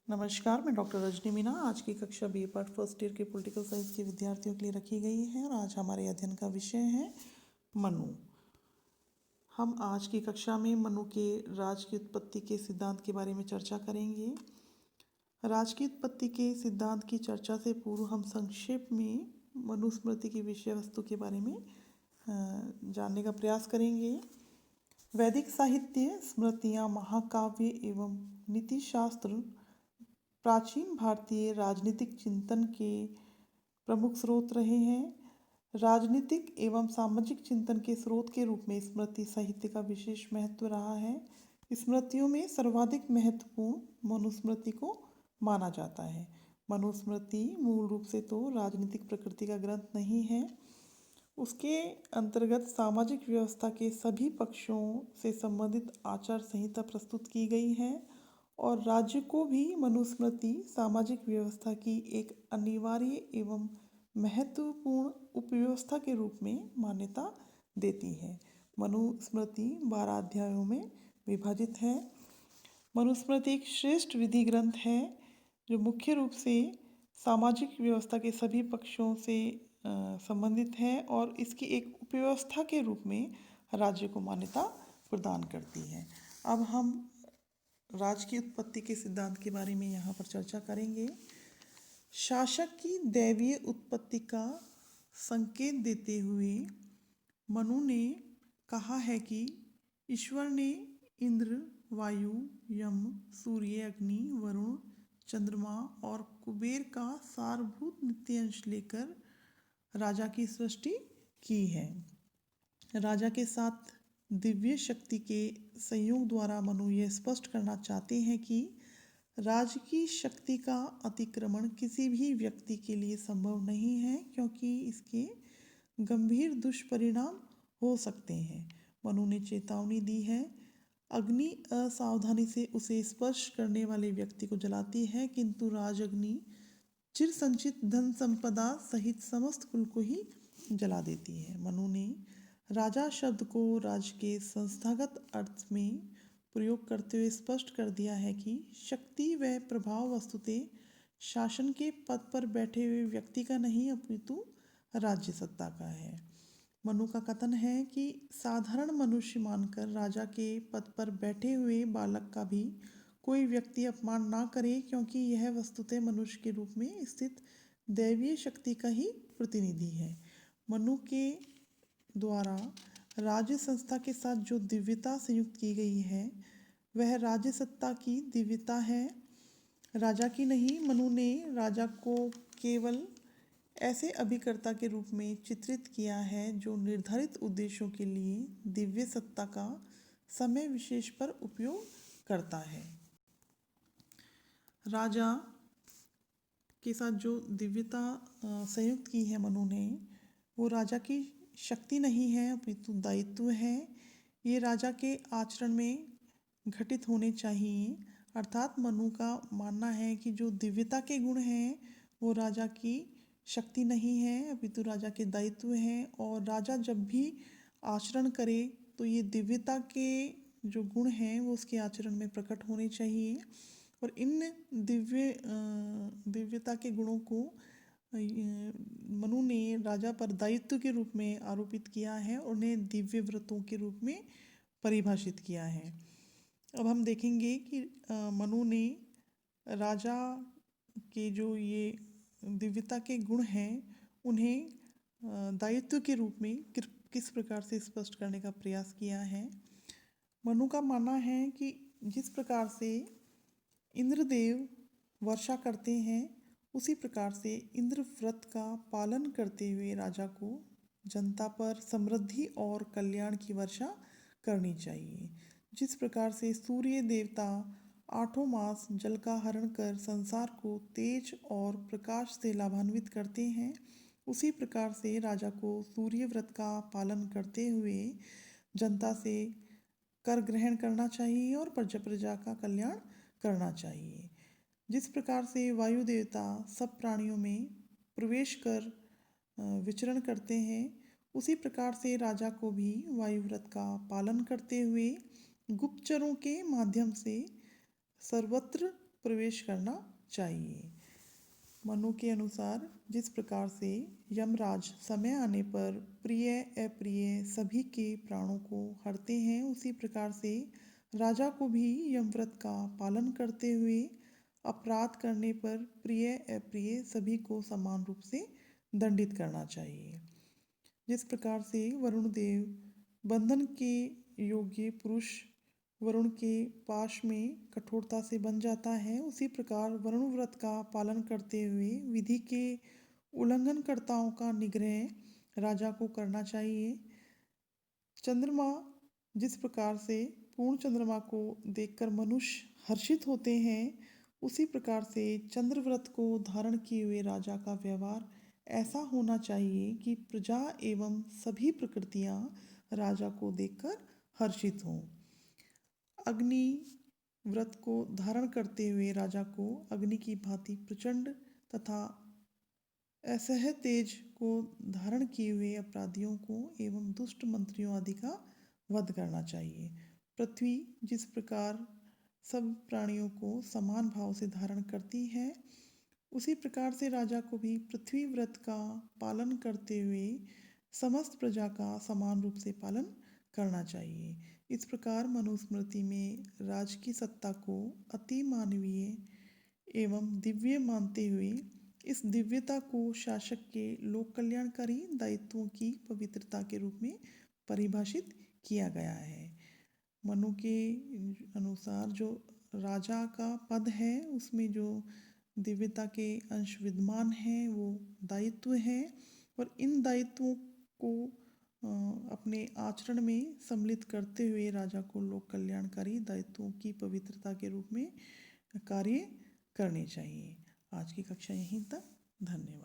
नमस्कार, मैं डॉक्टर रजनी मीना। आज की कक्षा बीए पार्ट फर्स्ट ईयर के पॉलिटिकल साइंस के विद्यार्थियों के लिए रखी गई है और आज हमारे अध्ययन का विषय है मनु। हम आज की कक्षा में मनु के राज की उत्पत्ति के सिद्धांत के बारे में चर्चा करेंगे। राज की उत्पत्ति के सिद्धांत की चर्चा से पूर्व हम संक्षेप में मनुस्मृति की विषय वस्तु के बारे में जानने का प्रयास करेंगे। वैदिक साहित्य, स्मृतियाँ, महाकाव्य एवं नीतिशास्त्र प्राचीन भारतीय राजनीतिक चिंतन के प्रमुख स्रोत रहे हैं। राजनीतिक एवं सामाजिक चिंतन के स्रोत के रूप में स्मृति साहित्य का विशेष महत्व रहा है। स्मृतियों में सर्वाधिक महत्वपूर्ण मनुस्मृति को माना जाता है। मनुस्मृति मूल रूप से तो राजनीतिक प्रकृति का ग्रंथ नहीं है। उसके अंतर्गत सामाजिक व्यवस्था के सभी पक्षों से संबंधित आचार संहिता प्रस्तुत की गई है और राज्य को भी मनुस्मृति सामाजिक व्यवस्था की एक अनिवार्य एवं महत्वपूर्ण उपव्यवस्था के रूप में मान्यता देती है। मनुस्मृति 12 अध्यायों में विभाजित है। मनुस्मृति एक श्रेष्ठ विधि ग्रंथ है जो मुख्य रूप से सामाजिक व्यवस्था के सभी पक्षों से संबंधित है और इसकी एक उपव्यवस्था के रूप में राज्य को मान्यता प्रदान करती है। अब हम राज की उत्पत्ति के सिद्धांत के बारे में यहाँ पर चर्चा करेंगे। शासक की दैवीय उत्पत्ति का संकेत देते हुए मनु ने कहा है कि ईश्वर ने इंद्र, वायु, यम, सूर्य, अग्नि, वरुण, चंद्रमा और कुबेर का सारभूत नित्य अंश लेकर राजा की सृष्टि की है। राजा के साथ दिव्य शक्ति के संयोग द्वारा मनु यह स्पष्ट करना चाहते हैं कि राज की शक्ति का अतिक्रमण किसी भी व्यक्ति के लिए संभव नहीं है क्योंकि इसके गंभीर दुष्परिणाम हो सकते हैं। मनु ने चेतावनी दी है, अग्नि असावधानी से उसे स्पर्श करने वाले व्यक्ति को जलाती है किंतु राज अग्नि चिर संचित धन संपदा सहित समस्त कुल को ही जला देती है। मनु ने राजा शब्द को राज के संस्थागत अर्थ में प्रयोग करते हुए स्पष्ट कर दिया है कि शक्ति व प्रभाव वस्तुतः शासन के पद पर बैठे हुए व्यक्ति का नहीं अपितु राज्य सत्ता का है। मनु का कथन है कि साधारण मनुष्य मानकर राजा के पद पर बैठे हुए बालक का भी कोई व्यक्ति अपमान ना करे क्योंकि यह वस्तुतः मनुष्य के रूप में स्थित दैवीय शक्ति का ही प्रतिनिधि है। मनु के द्वारा राज्य संस्था के साथ जो दिव्यता संयुक्त की गई है वह राज्य सत्ता की दिव्यता है, राजा की नहीं। मनु ने राजा को केवल ऐसे अभिकर्ता के रूप में चित्रित किया है जो निर्धारित उद्देश्यों के लिए दिव्य सत्ता का समय विशेष पर उपयोग करता है। राजा के साथ जो दिव्यता संयुक्त की है मनु ने, वो राजा की शक्ति नहीं है अपितु दायित्व है। ये राजा के आचरण में घटित होने चाहिए। अर्थात मनु का मानना है कि जो दिव्यता के गुण हैं वो राजा की शक्ति नहीं है अपितु राजा के दायित्व हैं और राजा जब भी आचरण करे तो ये दिव्यता के जो गुण हैं वो उसके आचरण में प्रकट होने चाहिए और इन दिव्यता के गुणों को मनु ने राजा पर दायित्व के रूप में आरोपित किया है और उन्हें दिव्य व्रतों के रूप में परिभाषित किया है। अब हम देखेंगे कि मनु ने राजा के जो ये दिव्यता के गुण हैं उन्हें दायित्व के रूप में किस प्रकार से स्पष्ट करने का प्रयास किया है। मनु का मानना है कि जिस प्रकार से इंद्रदेव वर्षा करते हैं उसी प्रकार से इंद्र व्रत का पालन करते हुए राजा को जनता पर समृद्धि और कल्याण की वर्षा करनी चाहिए। जिस प्रकार से सूर्य देवता 8 मास जल का हरण कर संसार को तेज और प्रकाश से लाभान्वित करते हैं, उसी प्रकार से राजा को सूर्य व्रत का पालन करते हुए जनता से कर ग्रहण करना चाहिए और प्रजा का कल्याण करना चाहिए। जिस प्रकार से वायु देवता सब प्राणियों में प्रवेश कर विचरण करते हैं, उसी प्रकार से राजा को भी वायु व्रत का पालन करते हुए गुप्तचरों के माध्यम से सर्वत्र प्रवेश करना चाहिए। मनु के अनुसार जिस प्रकार से यमराज समय आने पर प्रिय अप्रिय सभी के प्राणों को हरते हैं, उसी प्रकार से राजा को भी यमव्रत का पालन करते हुए अपराध करने पर प्रिय अप्रिय सभी को समान रूप से दंडित करना चाहिए। जिस प्रकार से वरुण देव बंधन के योग्य पुरुष वरुण के पाश में कठोरता से बन जाता है, उसी प्रकार वरुण व्रत का पालन करते हुए विधि के उल्लंघनकर्ताओं का निग्रह राजा को करना चाहिए। चंद्रमा जिस प्रकार से पूर्ण चंद्रमा को देखकर मनुष्य हर्षित होते हैं, उसी प्रकार से चंद्रव्रत को धारण किए हुए राजा का व्यवहार ऐसा होना चाहिए कि प्रजा एवं सभी प्रकृतियां राजा को देखकर हर्षित हों। अग्नि व्रत को धारण करते हुए राजा को अग्नि की भांति प्रचंड तथा असह्य तेज को धारण किए हुए अपराधियों को एवं दुष्ट मंत्रियों आदि का वध करना चाहिए। पृथ्वी जिस प्रकार सब प्राणियों को समान भाव से धारण करती है, उसी प्रकार से राजा को भी पृथ्वी व्रत का पालन करते हुए समस्त प्रजा का समान रूप से पालन करना चाहिए। इस प्रकार मनुस्मृति में राज की सत्ता को अति मानवीय एवं दिव्य मानते हुए इस दिव्यता को शासक के लोक कल्याणकारी दायित्वों की पवित्रता के रूप में परिभाषित किया गया है। मनु के अनुसार जो राजा का पद है, उसमें जो दिव्यता के अंश विद्यमान हैं वो दायित्व हैं, और इन दायित्वों को अपने आचरण में सम्मिलित करते हुए राजा को लोक कल्याणकारी दायित्वों की पवित्रता के रूप में कार्य करने चाहिए। आज की कक्षा यहीं तक। धन्यवाद।